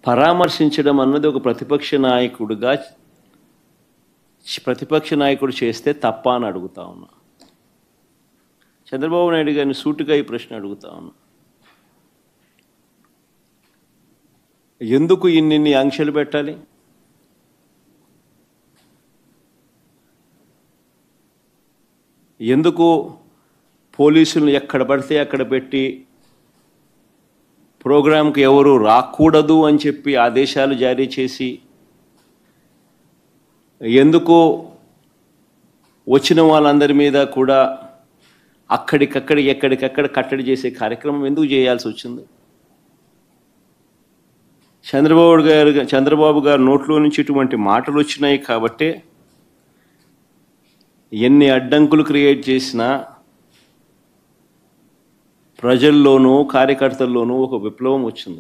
పరామర్శించడం అన్నది ఒక ప్రతిపక్ష నాయకుడు చేస్తే తప్ప అని అడుగుతా ఉన్నా. చంద్రబాబు నాయుడు గారిని సూటిగా ఈ ప్రశ్న అడుగుతా ఉన్నా. ఎందుకు ఇన్ని ఆంక్షలు పెట్టాలి? ఎందుకు పోలీసులను ఎక్కడ పడితే అక్కడ పెట్టి ప్రోగ్రాంకి ఎవరు రాకూడదు అని చెప్పి ఆదేశాలు జారీ చేసి, ఎందుకు వచ్చిన వాళ్ళందరి మీద కూడా ఎక్కడికక్కడ కట్టడి చేసే కార్యక్రమం ఎందుకు చేయాల్సి వచ్చింది? చంద్రబాబు గారు నోట్లో నుంచి ఇటువంటి మాటలు వచ్చినాయి కాబట్టే ఎన్ని అడ్డంకులు క్రియేట్ చేసినా ప్రజల్లోనూ కార్యకర్తల్లోనూ ఒక విప్లవం వచ్చింది.